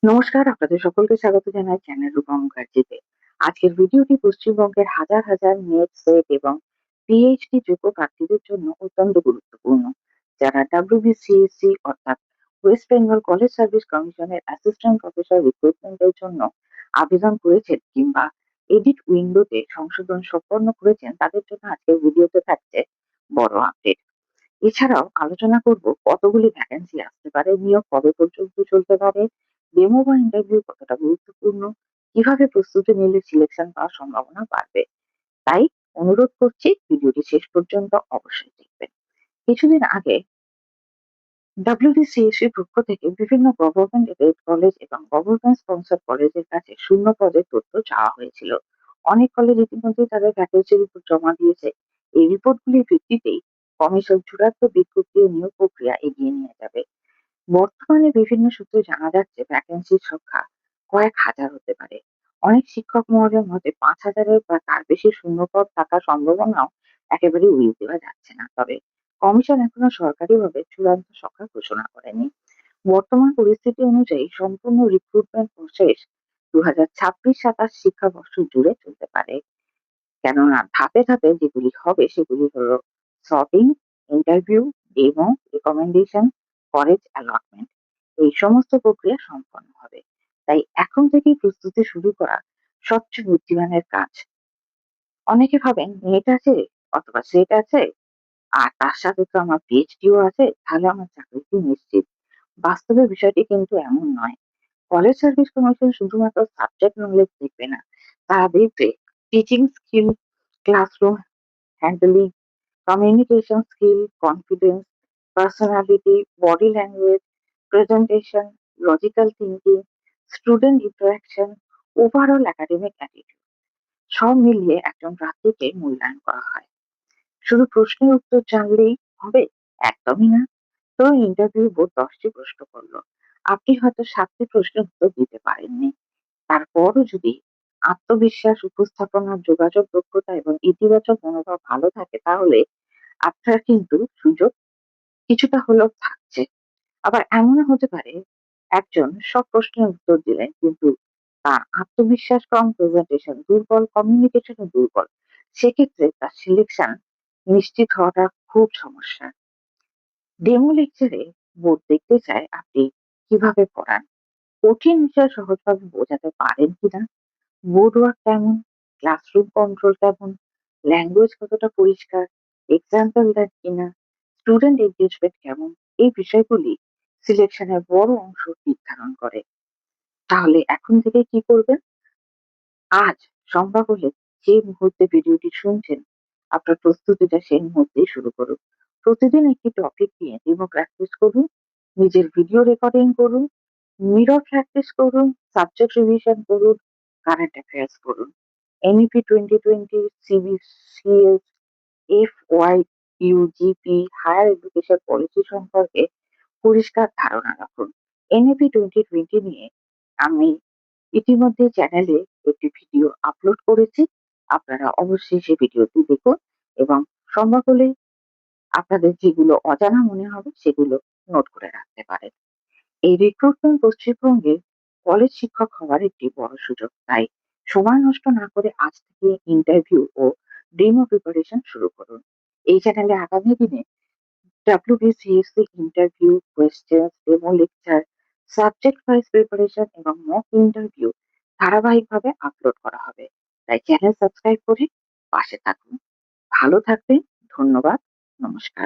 নমস্কার, আপনাদের সকলকে স্বাগত জানাই চ্যানেল রূপম মুখার্জিতে। আজকের ভিডিওটি পশ্চিমবঙ্গের হাজার হাজার নেট, সেট এবং পিএইচডি যোগ্য প্রার্থীদের জন্য অত্যন্ত গুরুত্বপূর্ণ, যারা WBCSC অর্থাৎ ওয়েস্ট বেঙ্গল কলেজ সার্ভিস কমিশনের অ্যাসিস্ট্যান্ট প্রফেসর রিক্রুটমেন্টের জন্য আবেদন করেছেন কিংবা এডিট উইন্ডোতে সংশোধন সম্পন্ন করেছেন, তাদের জন্য আজকের ভিডিওতে থাকছে বড় আপডেট। এছাড়াও আলোচনা করব কতগুলি ভ্যাকেন্সি আসতে পারে, নিয়োগ কবে পর্যন্ত চলতে পারে, ডেমো বা ইন্টারভিউ কতটা গুরুত্বপূর্ণ, কিভাবে প্রস্তুতি নিলে সিলেকশন পাওয়ার সম্ভাবনা বাড়বে। তাই অনুরোধ করছি ভিডিওটি শেষ পর্যন্ত অবশ্যই দেখবেন। কিছুদিন আগে WBCSC পক্ষ থেকে বিভিন্ন গভর্নমেন্ট এডেড কলেজ এবং গভর্নমেন্ট স্পন্সর কলেজের কাছে শূন্য পদের তথ্য চাওয়া হয়েছিল। অনেক কলেজ ইতিমধ্যে তাদের ভ্যাকেন্সির রিপোর্ট জমা দিয়েছে। এই রিপোর্টগুলির ভিত্তিতেই কমিশন চূড়ান্ত বিজ্ঞপ্তি ও নিয়োগ প্রক্রিয়া এগিয়ে নিয়ে যাবে। বর্তমানে বিভিন্ন সূত্রে জানা যাচ্ছে ভ্যাকেন্সির সংখ্যা কয়েক হাজার হতে পারে। অনেক শিক্ষক মহলের মতে 5,000-এর বা তার বেশি শূন্যপদ থাকার সম্ভাবনাও একেবারে উড়িয়ে দেওয়া যাচ্ছে না। তবে কমিশন এখনো সরকারিভাবে চূড়ান্ত সংখ্যা ঘোষণা করেনি। বর্তমান পরিস্থিতি অনুযায়ী সম্পূর্ণ রিক্রুটমেন্ট প্রসেস 2026-27 শিক্ষাবর্ষ জুড়ে চলতে পারে। কেননা ধাপে ধাপে যেগুলি হবে সেগুলি হলো sorting, interview, demo, recommendation, college allotment. এই সমস্ত প্রক্রিয়া সম্পন্ন হবে। তাই এখন থেকেই প্রস্তুতি শুরু করা সবচেয়ে বুদ্ধিমানের কাজ। অনেকে ভাবেন নেট আছে অথবা সেট আছে আর তার সাথে তো আমার পিএইচডিও আছে, তাহলে আমার চাকরি কি নিশ্চিত? বাস্তবে বিষয়টি কিন্তু এমন নয়। কলেজ সার্ভিস কমিশন শুধুমাত্র সাবজেক্ট নলেজ দেখবে না, তারা দেখবে teaching skill, classroom handling, communication skill, confidence, personality, body language, presentation, logical thinking, student interaction, overall academic attitude সব মিলিয়ে একজন প্রার্থীকে মূল্যায়ন করা হয়। শুধু প্রশ্নের উত্তর জানলেই হবে? একদমই না। তো ইন্টারভিউ বোর্ড 10টি প্রশ্ন করলো, আপনি হয়তো 7টি প্রশ্নের উত্তর দিতে পারেননি। তারপরও যদি আত্মবিশ্বাস, উপস্থাপনা, যোগাযোগ দক্ষতা এবং ইতিবাচক মনোভাব ভালো থাকে, তাহলে আপনার কিন্তু সুযোগ কিছুটা হলেও থাকছে। আবার এমনও হতে পারে একজন সব প্রশ্নের উত্তর দিলেন কিন্তু তার আত্মবিশ্বাস কম, প্রেজেন্টেশন দুর্বল, কমিউনিকেশন দুর্বল। সেক্ষেত্রে তার সিলেকশন নিশ্চিত হওয়াটা খুব সমস্যা। ডেমো লেকচারে বোর্ড দেখতে চায় আপনি কিভাবে পড়ান, কঠিন বিষয় সহজভাবে বোঝাতে পারেন কিনা, বোর্ড ওয়ার্ক কেমন, ক্লাসরুম কন্ট্রোল কেমন, ল্যাঙ্গুয়েজ কতটা পরিষ্কার, এক্সাম্পল দেন কিনা, স্টুডেন্ট এনগেজমেন্ট কেমন, এই বিষয়গুলি সিলেকশনের বড় অংশ নির্ধারণ করে। তাহলে এখন থেকে কি করবেন? আজ সম্ভব হলে যে মুহূর্তে ভিডিওটি শুনছেন, আপনার প্রস্তুতিটা সেই মুহূর্তেই শুরু করুন। প্রতিদিন একটি টপিক নিয়ে ডেমো প্র্যাকটিস করুন, নিজের ভিডিও রেকর্ডিং করুন, মিরর প্র্যাকটিস করুন, সাবজেক্ট রিভিশন করুন, কারেন্ট অ্যাফেয়ার্স করুন। NEP 2020, CBCS, FYUGP, higher education policy সম্পর্কে পরিষ্কার ধারণা রাখুন। NEP 2020 নিয়ে আমি ইতিমধ্যে চ্যানেলে একটি ভিডিও আপলোড করেছি। আপনারা অবশ্যই সেই ভিডিওটি দেখুন এবং সম্ভব হলে আপনাদের যেগুলো অজানা মনে হবে সেগুলো নোট করে রাখতে পারেন। এই রিক্রুটমেন্ট পশ্চিমবঙ্গে কলেজ শিক্ষক হওয়ার একটি বড় সুযোগ। তাই সময় নষ্ট না করে আজ থেকে ইন্টারভিউ ও ডেমো প্রিপারেশন শুরু করুন। এই চ্যানেলে আগামী দিনে WBCSC interview, question, demo lecture, subject wise preparation এবং মক ইন্টারভিউ ধারাবাহিকভাবে আপলোড করা হবে। তাই চ্যানেল সাবস্ক্রাইব করে পাশে থাকুন। ভালো থাকবেন। ধন্যবাদ। নমস্কার।